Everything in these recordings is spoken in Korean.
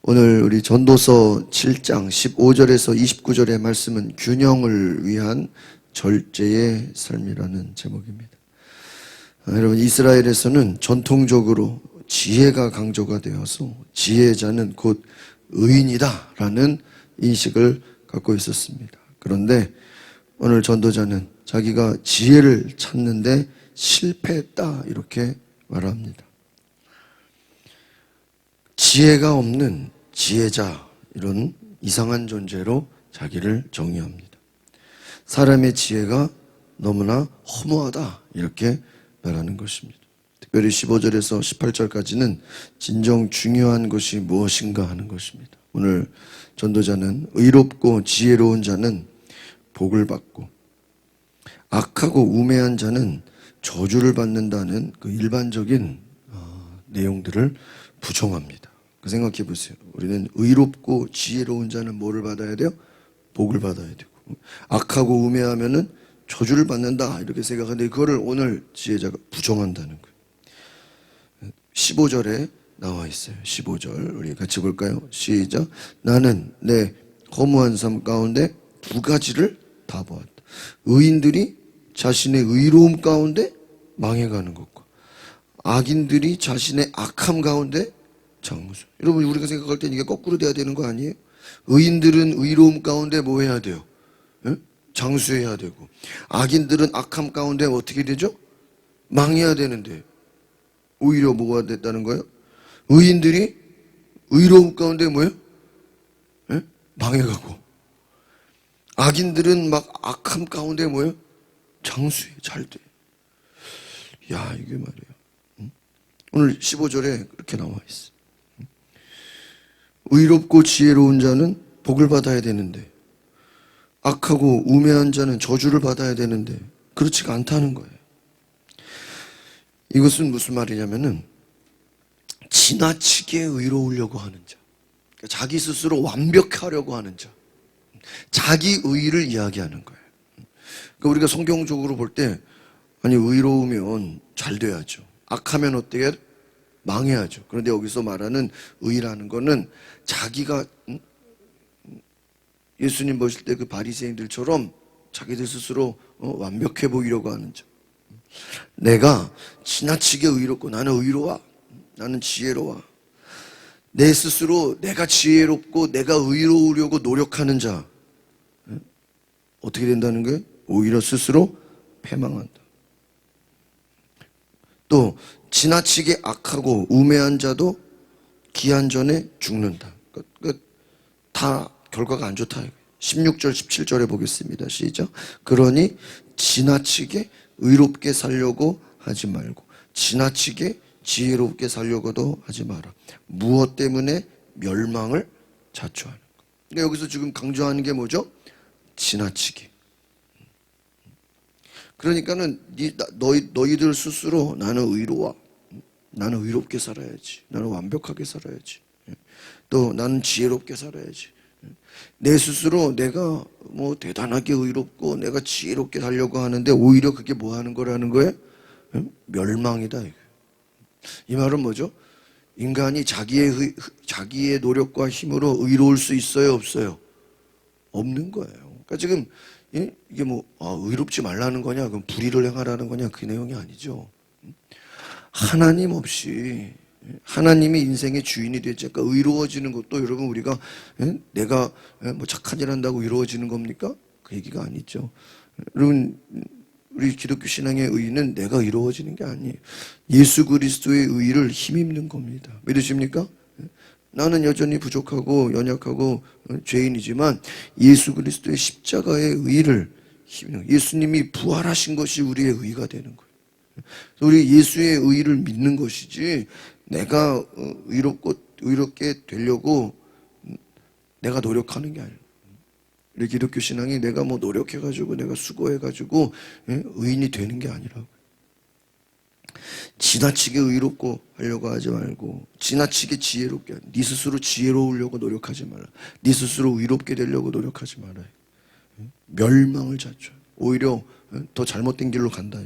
오늘 우리 전도서 7장 15절에서 29절의 말씀은 균형을 위한 절제의 삶이라는 제목입니다. 여러분, 이스라엘에서는 전통적으로 지혜가 강조가 되어서 지혜자는 곧 의인이다 라는 인식을 갖고 있었습니다. 그런데 오늘 전도자는 자기가 지혜를 찾는데 실패했다 이렇게 말합니다. 지혜가 없는 지혜자, 이런 이상한 존재로 자기를 정의합니다. 사람의 지혜가 너무나 허무하다 이렇게 말하는 것입니다. 특별히 15절에서 18절까지는 진정 중요한 것이 무엇인가 하는 것입니다. 오늘 전도자는 의롭고 지혜로운 자는 복을 받고 악하고 우매한 자는 저주를 받는다는 그 일반적인 내용들을 부정합니다. 생각해 보세요. 우리는 의롭고 지혜로운 자는 뭐를 받아야 돼요? 복을 받아야 되고, 악하고 우매하면은 저주를 받는다 이렇게 생각하는데 그거를 오늘 지혜자가 부정한다는 거예요. 15절에 나와 있어요. 15절 우리 같이 볼까요? 시작. 나는 내 허무한 삶 가운데 두 가지를 다 보았다. 의인들이 자신의 의로움 가운데 망해가는 것과 악인들이 자신의 악함 가운데 장수. 여러분, 우리가 생각할 땐 이게 거꾸로 돼야 되는 거 아니에요? 의인들은 의로움 가운데 뭐 해야 돼요? 장수해야 되고, 악인들은 악함 가운데 어떻게 되죠? 망해야 되는데 오히려 뭐가 됐다는 거예요? 의인들이 의로움 가운데 뭐예요? 망해가고, 악인들은 막 악함 가운데 뭐예요? 장수해, 잘 돼. 야, 이게 말이에요. 오늘 15절에 그렇게 나와 있어. 의롭고 지혜로운 자는 복을 받아야 되는데 악하고 우매한 자는 저주를 받아야 되는데 그렇지가 않다는 거예요. 이것은 무슨 말이냐면은 지나치게 의로우려고 하는 자, 자기 스스로 완벽하려고 하는 자, 자기 의의를 이야기하는 거예요. 그러니까 우리가 성경적으로 볼 때 아니 의로우면 잘 돼야죠. 악하면 어떻게 망해야죠. 그런데 여기서 말하는 의라는 거는 자기가 예수님 보실 때 그 바리새인들처럼 자기들 스스로 완벽해 보이려고 하는 점. 내가 지나치게 의롭고 나는 의로워, 나는 지혜로워, 내 스스로 내가 지혜롭고 내가 의로우려고 노력하는 자, 어떻게 된다는 거예요? 오히려 스스로 패망한다. 또 지나치게 악하고 우매한 자도 기한 전에 죽는다. 그러니까 다 결과가 안 좋다. 16절 17절에 보겠습니다. 시작. 그러니 지나치게 의롭게 살려고 하지 말고 지나치게 지혜롭게 살려고도 하지 마라. 무엇 때문에 멸망을 자초하는 것. 그러니까 여기서 지금 강조하는 게 뭐죠? 지나치게. 그러니까는 너희들 스스로 나는 의로워, 나는 의롭게 살아야지, 나는 완벽하게 살아야지, 또 나는 지혜롭게 살아야지, 내 스스로 내가 뭐 대단하게 의롭고 내가 지혜롭게 살려고 하는데 오히려 그게 뭐 하는 거라는 거예요? 멸망이다. 이 말은 뭐죠? 인간이 자기의 노력과 힘으로 의로울 수 있어요, 없어요? 없는 거예요. 그러니까 지금 이게 뭐 의롭지 말라는 거냐, 그럼 불의를 행하라는 거냐, 그 내용이 아니죠. 하나님 없이 하나님이 인생의 주인이 되지 않까 의로워지는 것도 여러분 우리가 내가 뭐 착한 일 한다고 의로워지는 겁니까? 그 얘기가 아니죠. 여러분, 우리 기독교 신앙의 의의는 내가 의로워지는 게 아니에요. 예수 그리스도의 의의를 힘입는 겁니다. 믿으십니까? 나는 여전히 부족하고 연약하고 죄인이지만 예수 그리스도의 십자가의 의의를 힘입는, 예수님이 부활하신 것이 우리의 의의가 되는 거예요. 우리 예수의 의의를 믿는 것이지 내가 의롭게 되려고 내가 노력하는 게 아니에요. 우리 기독교 신앙이 내가 뭐 노력해가지고 내가 수고해가지고 의인이 되는 게 아니라고. 지나치게 의롭고 하려고 하지 말고 지나치게 지혜롭게, 네 스스로 지혜로우려고 노력하지 말라. 네 스스로 의롭게 되려고 노력하지 말아요. 멸망을 자초, 오히려 더 잘못된 길로 간다.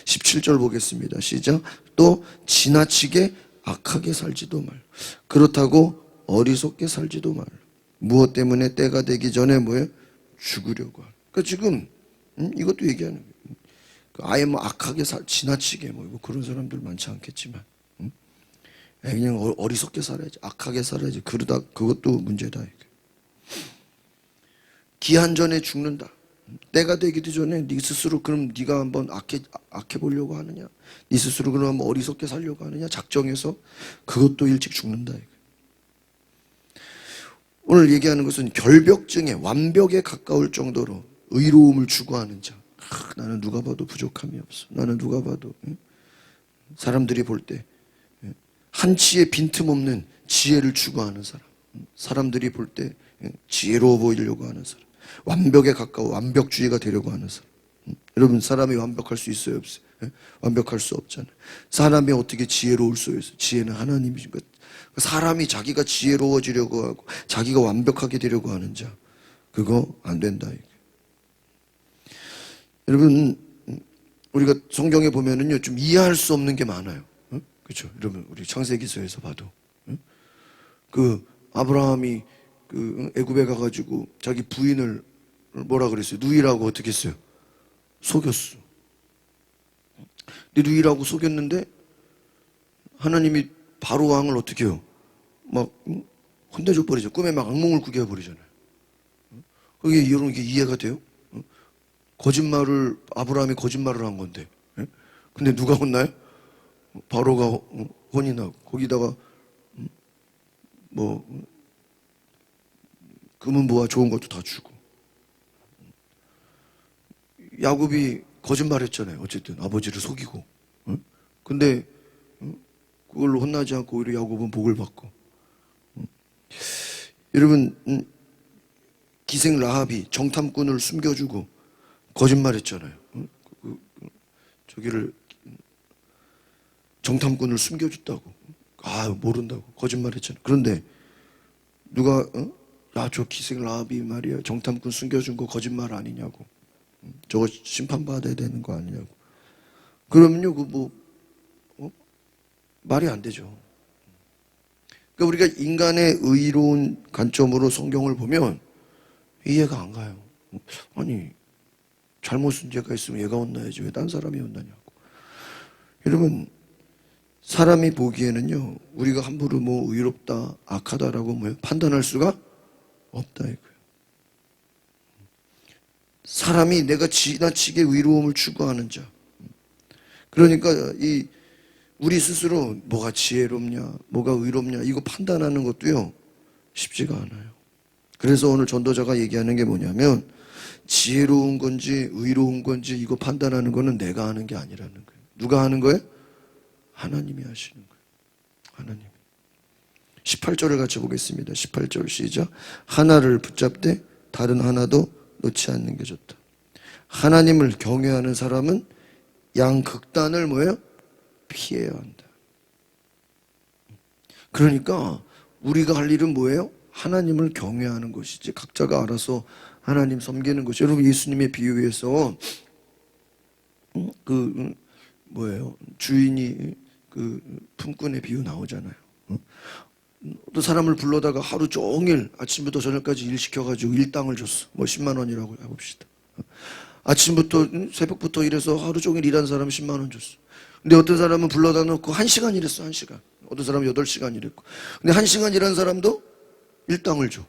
17절 보겠습니다. 시작. 또 지나치게 악하게 살지도 말고. 그렇다고 어리석게 살지도 말라. 무엇 때문에 때가 되기 전에 뭐예요? 죽으려고 하라. 그러니까 지금 이것도 얘기하는 거예요. 아예 뭐 악하게 지나치게 뭐 그런 사람들 많지 않겠지만 그냥 어리석게 살아야지, 악하게 살아야지. 그러다 그것도 문제다. 기한 전에 죽는다. 때가 되기도 전에 네 스스로 그럼 네가 한번 악해 보려고 하느냐? 네 스스로 그럼 한번 어리석게 살려고 하느냐? 작정해서 그것도 일찍 죽는다. 오늘 얘기하는 것은 결벽증에 완벽에 가까울 정도로 의로움을 추구하는 자. 나는 누가 봐도 부족함이 없어. 나는 누가 봐도 사람들이 볼 때 한치의 빈틈없는 지혜를 추구하는 사람. 사람들이 볼 때 지혜로워 보이려고 하는 사람. 완벽에 가까워 완벽주의가 되려고 하는 사람. 여러분, 사람이 완벽할 수 있어요, 없어요? 완벽할 수 없잖아요. 사람이 어떻게 지혜로울 수 있어요? 지혜는 하나님이신 것. 사람이 자기가 지혜로워지려고 하고 자기가 완벽하게 되려고 하는 자, 그거 안 된다. 여러분, 우리가 성경에 보면은요, 좀 이해할 수 없는 게 많아요. 그렇죠? 여러분, 우리 창세기서에서 봐도 그 아브라함이 그 애굽에 가가지고 자기 부인을 뭐라 그랬어요? 누이라고 어떻게 했어요? 속였어. 근데 누이라고 속였는데 하나님이 바로 왕을 어떻게 해요? 막 혼내줘 버리죠. 꿈에 막 악몽을 꾸게 해버리잖아요. 그게 이런 게 이해가 돼요? 거짓말을, 아브라함이 거짓말을 한 건데. 근데 누가 혼나요? 바로가 혼이 나고, 거기다가 뭐 금은 보화 좋은 것도 다 주고. 야곱이 거짓말했잖아요. 어쨌든 아버지를 속이고. 근데 그걸로 혼나지 않고 오히려 야곱은 복을 받고. 여러분, 기생 라합이 정탐꾼을 숨겨주고 거짓말했잖아요. 저기를 정탐꾼을 숨겨줬다고. 모른다고 거짓말했잖아요. 그런데 누가 저 기생 라합이 말이야 정탐꾼 숨겨준 거 거짓말 아니냐고. 저거 심판받아야 되는 거 아니냐고. 그러면요, 말이 안 되죠. 그러니까 우리가 인간의 의로운 관점으로 성경을 보면 이해가 안 가요. 아니, 잘못 쓴 죄가 있으면 얘가 혼나야지 왜 딴 사람이 혼나냐고. 여러분, 사람이 보기에는요, 우리가 함부로 뭐 의롭다, 악하다라고 뭐예요? 판단할 수가 없다 이거예요. 사람이 내가 지나치게 의로움을 추구하는 자. 그러니까 우리 스스로 뭐가 지혜롭냐, 뭐가 의롭냐 이거 판단하는 것도요 쉽지가 않아요. 그래서 오늘 전도자가 얘기하는 게 뭐냐면 지혜로운 건지 의로운 건지 이거 판단하는 거는 내가 하는 게 아니라는 거예요. 누가 하는 거예요? 하나님이 하시는 거예요. 하나님. 18절을 같이 보겠습니다. 18절 시작. 하나를 붙잡되 다른 하나도 놓지 않는 게 좋다. 하나님을 경외하는 사람은 양극단을 뭐예요? 피해야 한다. 그러니까 우리가 할 일은 뭐예요? 하나님을 경외하는 것이지 각자가 알아서 하나님 섬기는 것이. 여러분, 예수님의 비유에서 주인이 품꾼의 비유 나오잖아요. 또 사람을 불러다가 하루 종일 아침부터 저녁까지 일 시켜가지고 일당을 줬어. 뭐 10만 원이라고 해봅시다. 아침부터 새벽부터 일해서 하루 종일 일한 사람 10만 원 줬어. 근데 어떤 사람은 불러다 놓고 1시간 일했어. 1시간. 어떤 사람은 8시간 일했고. 근데 1시간 일한 사람도 일당을 줘.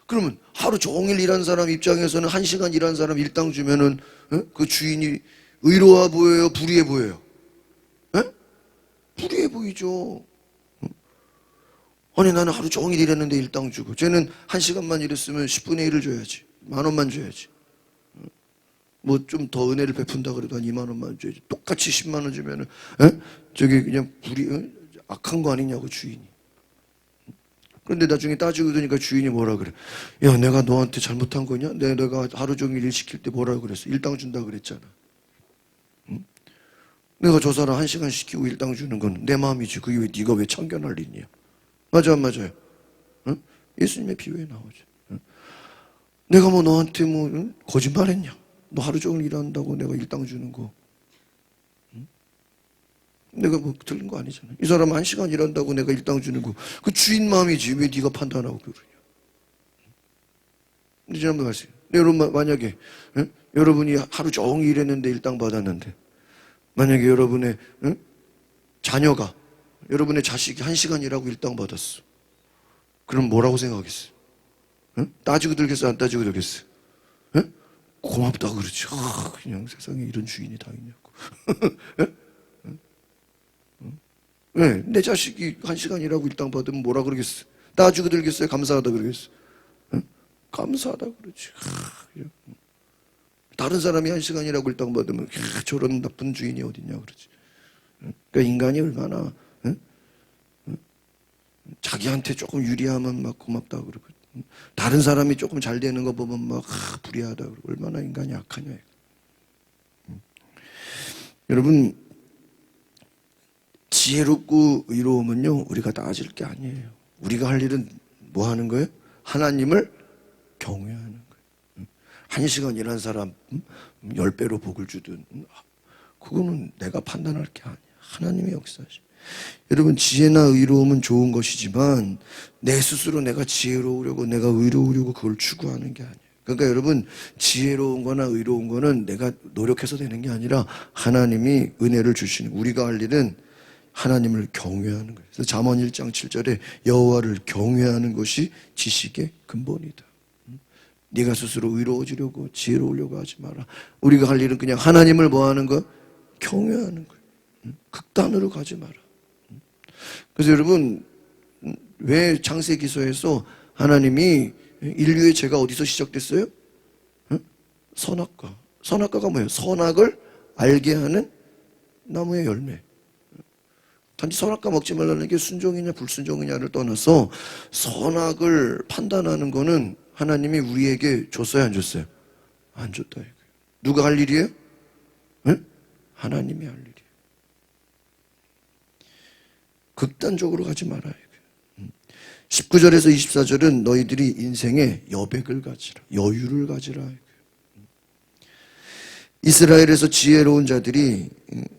그러면 하루 종일 일한 사람 입장에서는 1시간 일한 사람 일당 주면은 그 주인이 의로워 보여요? 불의해 보여요? 불의해 보이죠. 아니, 나는 하루 종일 일했는데 일당 주고 쟤는 1시간만 일했으면 10분의 1을 줘야지. 10,000원만 줘야지. 뭐 좀 더 은혜를 베푼다 그래도 한 20,000원만 줘야지. 똑같이 10만 원 주면은 저게 그냥 악한 거 아니냐고 주인이. 그런데 나중에 따지고 보니까 주인이 뭐라 그래? 야, 내가 너한테 잘못한 거냐? 내가 하루 종일 일 시킬 때 뭐라 그랬어? 일당 준다 그랬잖아. 응? 내가 저 사람 1시간 시키고 일당 주는 건 내 마음이지. 그게 왜 네가 왜 참견할 일이냐? 맞아, 안 맞아요? 응? 예수님의 비유에 나오죠. 응? 내가 뭐 너한테 거짓말했냐? 너 하루 종일 일한다고 내가 일당 주는 거. 응? 내가 뭐 틀린 거 아니잖아. 이 사람 1시간 일한다고 내가 일당 주는 거, 그 주인 마음이지. 왜 네가 판단하고 그러냐. 근데 지난번에 말씀, 여러분 만약에 여러분이 하루 종일 일했는데 일당 받았는데, 만약에 여러분의 자녀가, 여러분의 자식이 1시간 일하고 일당 받았어. 그럼 뭐라고 생각하겠어요? 따지고 들겠어, 안 따지고 들겠어? 고맙다 그러지. 그냥 세상에 이런 주인이 다 있냐고. 왜? 내 자식이 1시간 일하고 일당 받으면 뭐라 그러겠어? 따지고 들겠어요? 감사하다 그러겠어? 감사하다 그러지. 다른 사람이 1시간 일하고 일당 받으면 저런 나쁜 주인이 어딨냐 그러지. 그러니까 인간이 얼마나 자기한테 조금 유리하면 막 고맙다 그러고, 다른 사람이 조금 잘 되는 거 보면 막 불의하다 그러고, 얼마나 인간이 악하냐. 여러분, 지혜롭고 의로움은요, 우리가 따질 게 아니에요. 우리가 할 일은 뭐 하는 거예요? 하나님을 경외하는 거예요. 1시간 일한 사람 10배로 복을 주든, 그거는 내가 판단할 게 아니야. 하나님의 역사지. 여러분, 지혜나 의로움은 좋은 것이지만 내 스스로 내가 지혜로우려고, 내가 의로우려고 그걸 추구하는 게 아니에요. 그러니까 여러분, 지혜로운 거나 의로운 거는 내가 노력해서 되는 게 아니라 하나님이 은혜를 주시는, 우리가 할 일은 하나님을 경외하는 거예요. 그래서 잠언 1장 7절에 여호와를 경외하는 것이 지식의 근본이다. 네가 스스로 의로워지려고 지혜로우려고 하지 마라. 우리가 할 일은 그냥 하나님을 뭐 하는 거? 경외하는 거예요. 극단으로 가지 마라. 그래서 여러분, 왜 창세기서에서 하나님이 인류의 죄가 어디서 시작됐어요? 선악과. 선악과가 뭐예요? 선악을 알게 하는 나무의 열매. 단지 선악과 먹지 말라는 게 순종이냐 불순종이냐를 떠나서 선악을 판단하는 거는 하나님이 우리에게 줬어요, 안 줬어요? 안 줬다 이거예요. 누가 할 일이에요? 하나님이 할 일이에요. 극단적으로 가지 말아요. 19절에서 24절은 너희들이 인생에 여백을 가지라, 여유를 가지라. 이스라엘에서 지혜로운 자들이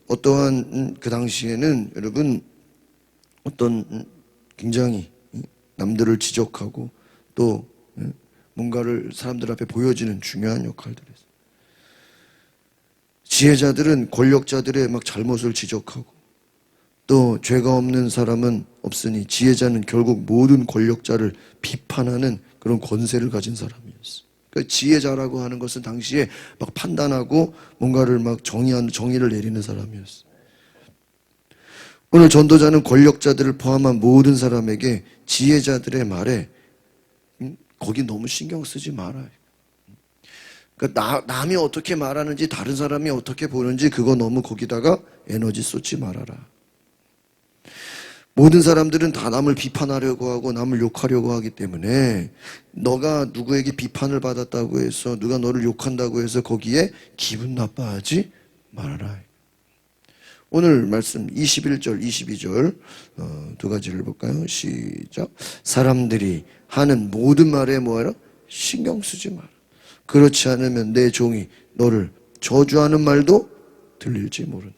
어떠한 그 당시에는 여러분 어떤 굉장히 남들을 지적하고 또 뭔가를 사람들 앞에 보여지는 중요한 역할들을 했어요. 지혜자들은 권력자들의 막 잘못을 지적하고, 또 죄가 없는 사람은 없으니 지혜자는 결국 모든 권력자를 비판하는 그런 권세를 가진 사람이었어요. 그러니까 지혜자라고 하는 것은 당시에 막 판단하고 뭔가를 막 정의를 내리는 사람이었어요. 오늘 전도자는 권력자들을 포함한 모든 사람에게 지혜자들의 말에 거기 너무 신경 쓰지 말아요. 그러니까 남이 어떻게 말하는지, 다른 사람이 어떻게 보는지, 그거 너무 거기다가 에너지 쏟지 말아라. 모든 사람들은 다 남을 비판하려고 하고 남을 욕하려고 하기 때문에 너가 누구에게 비판을 받았다고 해서, 누가 너를 욕한다고 해서 거기에 기분 나빠하지 말아라. 오늘 말씀 21절, 22절 두 가지를 볼까요? 시작. 사람들이 하는 모든 말에 뭐하라? 신경 쓰지 마라. 그렇지 않으면 내 종이 너를 저주하는 말도 들릴지 모른다.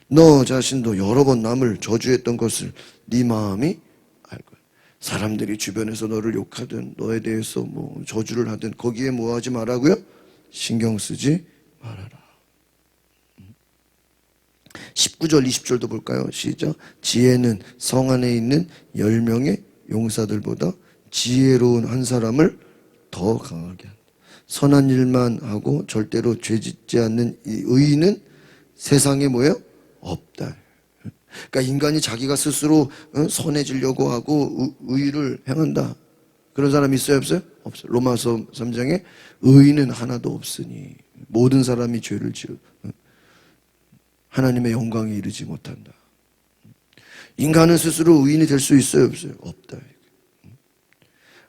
너 자신도 여러 번 남을 저주했던 것을 네 마음이 알 거야. 사람들이 주변에서 너를 욕하든 너에 대해서 뭐 저주를 하든 거기에 뭐 하지 말라고요? 신경 쓰지 말아라. 19절 20절도 볼까요? 시작. 지혜는 성 안에 있는 10명의 용사들보다 지혜로운 한 사람을 더 강하게 한다. 선한 일만 하고 절대로 죄 짓지 않는 이 의인은 세상에 뭐예요? 없다. 그러니까 인간이 자기가 스스로 선해지려고 하고 의를 행한다. 그런 사람이 있어요, 없어요? 없어요. 로마서 3장에 의인은 하나도 없으니 모든 사람이 죄를 지어 하나님의 영광에 이르지 못한다. 인간은 스스로 의인이 될 수 있어요, 없어요? 없다.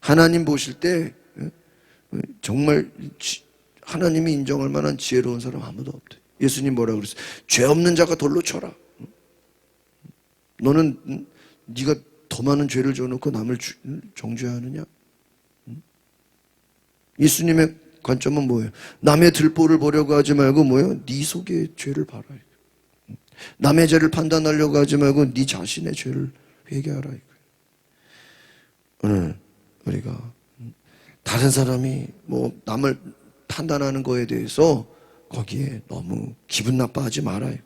하나님 보실 때 정말 하나님이 인정할 만한 지혜로운 사람 아무도 없대. 예수님 뭐라 그랬어요? 죄 없는 자가 돌로 쳐라. 너는 네가 더 많은 죄를 져놓고 남을 정죄하느냐? 예수님의 관점은 뭐예요? 남의 들보를 보려고 하지 말고 뭐예요? 네 속에 죄를 봐라. 남의 죄를 판단하려고 하지 말고 네 자신의 죄를 회개하라. 오늘 우리가 다른 사람이 뭐 남을 판단하는 거에 대해서 거기에 너무 기분 나빠하지 말아요.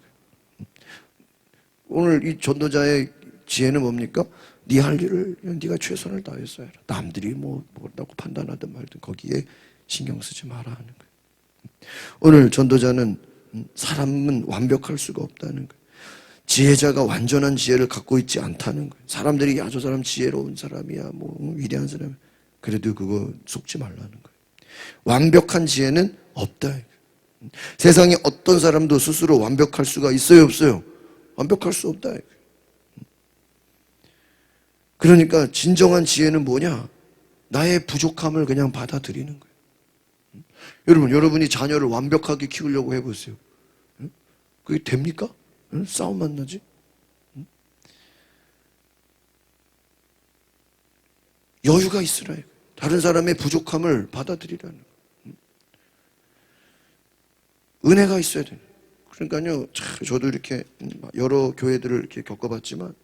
오늘 이 전도자의 지혜는 뭡니까? 네 할 일을 네가 최선을 다해서 해라. 남들이 뭐라고 판단하든 말든 거기에 신경 쓰지 마라 하는 거예요. 오늘 전도자는 사람은 완벽할 수가 없다는 거예요. 지혜자가 완전한 지혜를 갖고 있지 않다는 거예요. 사람들이 야, 저 사람 지혜로운 사람이야, 뭐 위대한 사람. 그래도 그거 속지 말라는 거예요. 완벽한 지혜는 없다. 세상에 어떤 사람도 스스로 완벽할 수가 있어요, 없어요? 완벽할 수 없다. 그러니까 진정한 지혜는 뭐냐? 나의 부족함을 그냥 받아들이는 거예요. 여러분, 여러분이 자녀를 완벽하게 키우려고 해보세요. 그게 됩니까? 싸움 만나지? 여유가 있으라. 다른 사람의 부족함을 받아들이라는 거예요. 은혜가 있어야 돼요. 그러니까요, 저도 이렇게 여러 교회들을 이렇게 겪어봤지만,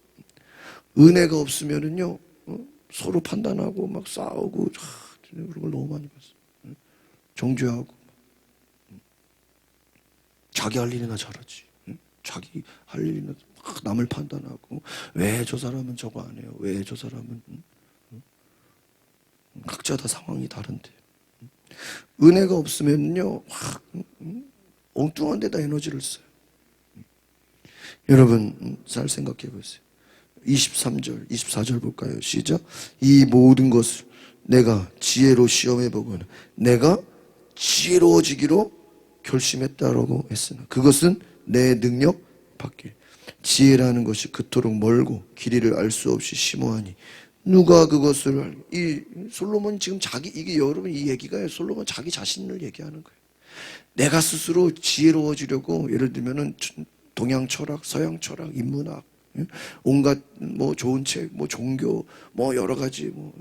은혜가 없으면은요, 서로 판단하고 막 싸우고, 그런 걸 너무 많이 봤어요. 정죄하고, 자기 할 일이나 잘하지. 자기 할 일이나 막 남을 판단하고, 왜 저 사람은 저거 안 해요? 왜 저 사람은, 각자 다 상황이 다른데. 은혜가 없으면요, 막, 엉뚱한 데다 에너지를 써요. 여러분, 잘 생각해 보세요. 23절, 24절 볼까요? 시작. 이 모든 것을 내가 지혜로 시험해 보거나 내가 지혜로워지기로 결심했다라고 했으나 그것은 내 능력 밖에. 지혜라는 것이 그토록 멀고 길이를 알 수 없이 심오하니 누가 그것을 알고. 이 솔로몬 지금 이게 여러분 이 얘기가 솔로몬 자기 자신을 얘기하는 거예요. 내가 스스로 지혜로워지려고 예를 들면은 동양 철학, 서양 철학, 인문학, 온갖 뭐 좋은 책, 뭐 종교, 뭐 여러 가지 뭐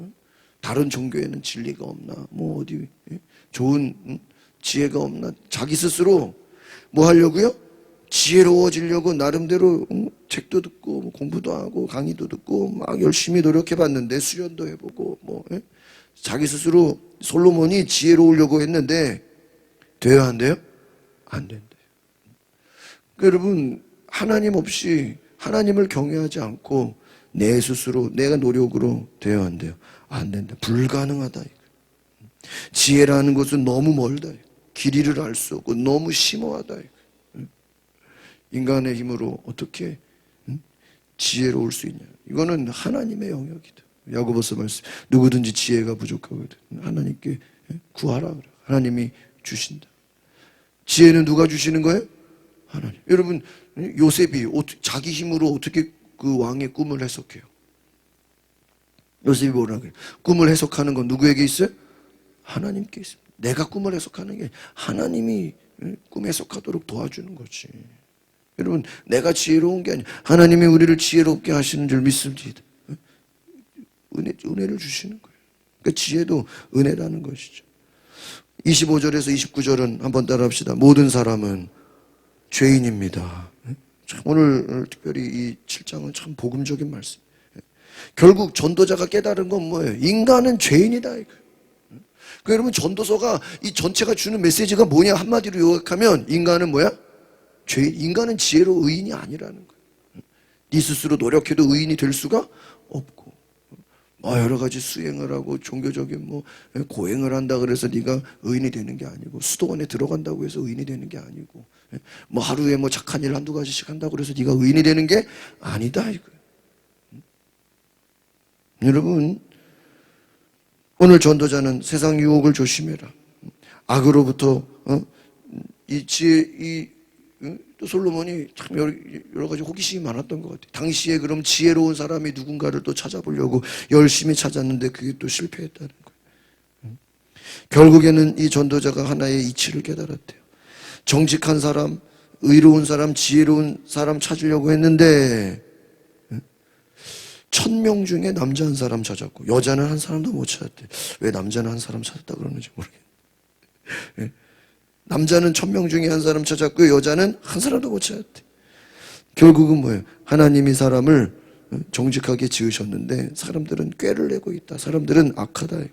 다른 종교에는 진리가 없나, 뭐 어디 좋은 지혜가 없나, 자기 스스로 뭐 하려고요? 지혜로워지려고 나름대로 책도 듣고 뭐 공부도 하고 강의도 듣고 막 열심히 노력해봤는데 수련도 해보고 뭐 자기 스스로 솔로몬이 지혜로우려고 했는데 돼요, 안 돼요? 안 된대요. 여러분, 하나님 없이 하나님을 경외하지 않고 내 스스로 내가 노력으로 돼요, 안 돼요? 안 된다. 불가능하다. 지혜라는 것은 너무 멀다. 길이를 알 수 없고 너무 심오하다. 인간의 힘으로 어떻게 지혜로울 수 있냐? 이거는 하나님의 영역이다. 야고보서 말씀, 누구든지 지혜가 부족하거든 하나님께 구하라 그래. 하나님이 주신다. 지혜는 누가 주시는 거예요? 하나님. 여러분, 요셉이 자기 힘으로 어떻게 그 왕의 꿈을 해석해요? 요셉이 뭐라 그래요? 꿈을 해석하는 건 누구에게 있어요? 하나님께 있습니다. 내가 꿈을 해석하는 게 하나님이 꿈 해석하도록 도와주는 거지. 여러분, 내가 지혜로운 게 아니라 하나님이 우리를 지혜롭게 하시는 줄 믿습니다. 은혜를 주시는 거예요. 그러니까 지혜도 은혜라는 것이죠. 25절에서 29절은 한번 따라합시다. 모든 사람은 죄인입니다. 참 오늘 특별히 이 7장은 참 복음적인 말씀. 결국 전도자가 깨달은 건 뭐예요? 인간은 죄인이다. 그러니까 여러분, 전도서가 이 전체가 주는 메시지가 뭐냐? 한마디로 요약하면 인간은 뭐야? 죄인. 인간은 지혜로 의인이 아니라는 거예요. 네 스스로 노력해도 의인이 될 수가 없고, 여러 가지 수행을 하고 종교적인 고행을 한다 그래서 네가 의인이 되는 게 아니고, 수도원에 들어간다고 해서 의인이 되는 게 아니고, 하루에 착한 일 한두 가지씩 한다고 그래서 네가 의인이 되는 게 아니다 이거. 여러분, 오늘 전도자는 세상 유혹을 조심해라. 악으로부터 또 솔로몬이 참 여러 가지 호기심이 많았던 것 같아요. 당시에 그럼 지혜로운 사람이 누군가를 또 찾아보려고 열심히 찾았는데 그게 또 실패했다는 거예요. 결국에는 이 전도자가 하나의 이치를 깨달았대요. 정직한 사람, 의로운 사람, 지혜로운 사람 찾으려고 했는데 1000명 중에 남자 한 사람 찾았고 여자는 한 사람도 못 찾았대. 왜 남자는 한 사람 찾았다 그러는지 모르겠네. 남자는 1000명 중에 한 사람 찾았고 여자는 한 사람도 못 찾았대. 결국은 뭐예요? 하나님이 사람을 정직하게 지으셨는데 사람들은 꾀를 내고 있다. 사람들은 악하다.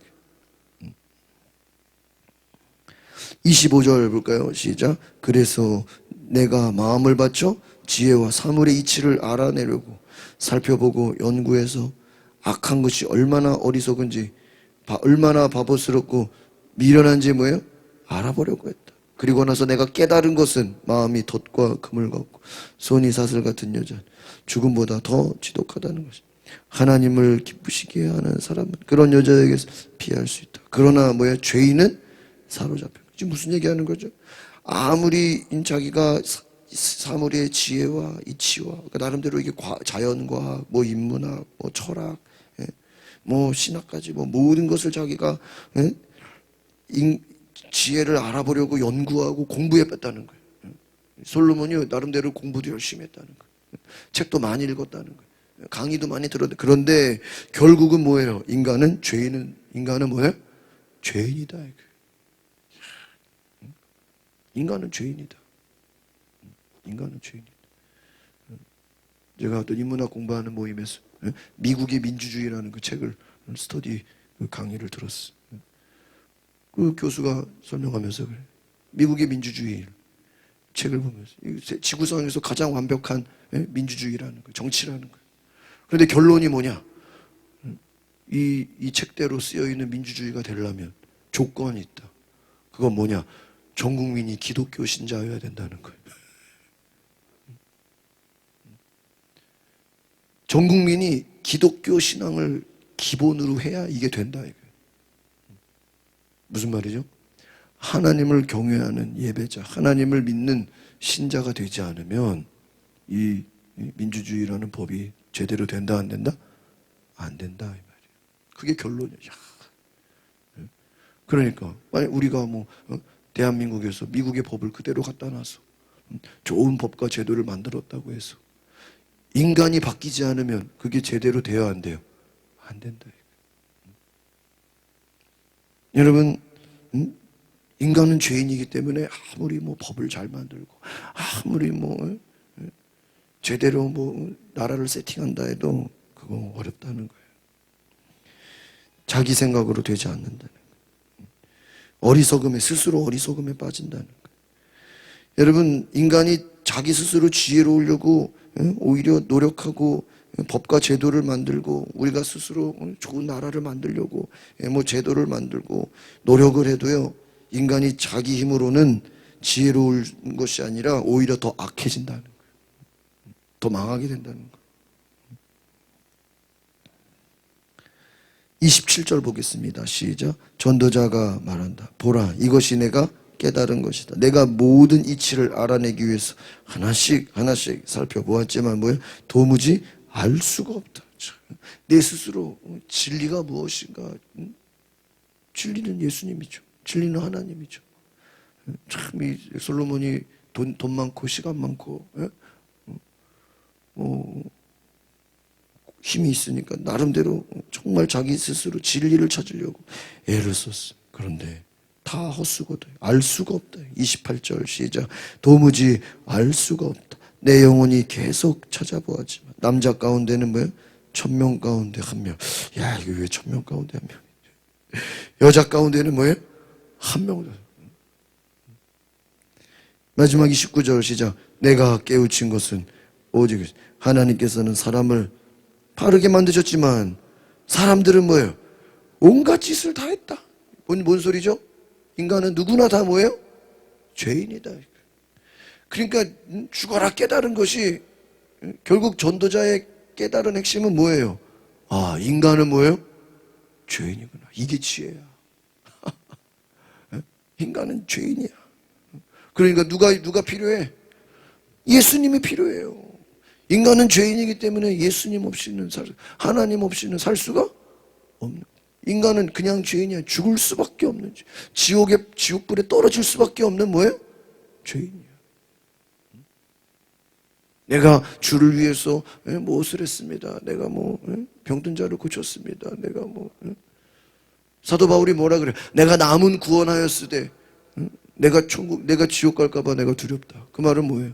25절 볼까요? 시작. 그래서 내가 마음을 바쳐 지혜와 사물의 이치를 알아내려고 살펴보고 연구해서 악한 것이 얼마나 어리석은지 얼마나 바보스럽고 미련한지 뭐예요? 알아보려고 했다. 그리고 나서 내가 깨달은 것은 마음이 덫과 그물 같고 손이 사슬 같은 여자 죽음보다 더 지독하다는 것이다. 하나님을 기쁘시게 하는 사람은 그런 여자에게서 피할 수 있다. 그러나 뭐예요? 죄인은 사로잡혀. 지금 무슨 얘기하는 거죠? 아무리 자기가 사물의 지혜와 이치와 그러니까 나름대로 이게 자연과학, 뭐 인문학, 뭐 철학, 뭐 신학까지 뭐 모든 것을 자기가 지혜를 알아보려고 연구하고 공부해봤다는 거예요. 솔로몬이 나름대로 공부도 열심히 했다는 거예요. 책도 많이 읽었다는 거예요. 강의도 많이 들었는데 그런데 결국은 뭐예요? 인간은 뭐예요? 죄인이다. 인간은 죄인이다. 인간은 죄인이다. 제가 어떤 인문학 공부하는 모임에서 미국의 민주주의라는 그 책을 스터디 강의를 들었어요. 그 교수가 설명하면서 그래. 미국의 민주주의 책을 보면서 지구상에서 가장 완벽한 민주주의라는 거예요. 정치라는 거예요. 그런데 결론이 뭐냐? 이 책대로 쓰여있는 민주주의가 되려면 조건이 있다. 그건 뭐냐? 전 국민이 기독교 신자여야 된다는 거예요. 전 국민이 기독교 신앙을 기본으로 해야 이게 된다. 무슨 말이죠? 하나님을 경외하는 예배자, 하나님을 믿는 신자가 되지 않으면 이 민주주의라는 법이 제대로 된다, 안 된다? 안 된다, 이 말이에요. 그게 결론이야. 그러니까 만약 우리가 대한민국에서 미국의 법을 그대로 갖다 놔서 좋은 법과 제도를 만들었다고 해서 인간이 바뀌지 않으면 그게 제대로 돼야 안 돼요? 안 된다. 여러분, 인간은 죄인이기 때문에 아무리 법을 잘 만들고 아무리 제대로 나라를 세팅한다 해도 그거 어렵다는 거예요. 자기 생각으로 되지 않는다는 거예요. 스스로 어리석음에 빠진다는 거예요. 여러분, 인간이 자기 스스로 지혜로우려고 오히려 노력하고 법과 제도를 만들고 우리가 스스로 좋은 나라를 만들려고 제도를 만들고 노력을 해도요, 인간이 자기 힘으로는 지혜로울 것이 아니라 오히려 더 악해진다는 거예요. 더 망하게 된다는 거예요. 27절 보겠습니다. 시작. 전도자가 말한다. 보라, 이것이 내가 깨달은 것이다. 내가 모든 이치를 알아내기 위해서 하나씩 살펴보았지만 도무지 알 수가 없다. 내 스스로 진리가 무엇인가? 진리는 예수님이죠. 진리는 하나님이죠. 참 이 솔로몬이 돈 많고 시간 많고 힘이 있으니까 나름대로 정말 자기 스스로 진리를 찾으려고 애를 썼어. 그런데 다 헛수고다. 알 수가 없다. 28절 시작. 도무지 알 수가 없다. 내 영혼이 계속 찾아보았지만 남자 가운데는 1000명 가운데 1명. 야, 이거 왜 1000명 가운데 1명? 여자 가운데는 1명. 마지막 29절 시작. 내가 깨우친 것은 오직 하나님께서는 사람을 바르게 만드셨지만 사람들은 온갖 짓을 다 했다. 뭔 소리죠? 인간은 누구나 다 죄인이다. 그러니까 죽어라 깨달은 것이 결국 전도자의 깨달은 핵심은 뭐예요? 아, 인간은 죄인이구나. 이게 지혜야. 인간은 죄인이야. 그러니까 누가 필요해? 예수님이 필요해요. 인간은 죄인이기 때문에 예수님 없이는 하나님 없이는 살 수가 없는. 인간은 그냥 죄인이야. 죽을 수밖에 없는 지옥불에 떨어질 수밖에 없는 죄인이야. 내가 주를 위해서 무엇을 했습니다. 내가 병든 자를 고쳤습니다. 내가 사도 바울이 뭐라 그래? 내가 남은 구원하였으되 내가 지옥 갈까봐 내가 두렵다. 그 말은 뭐예요?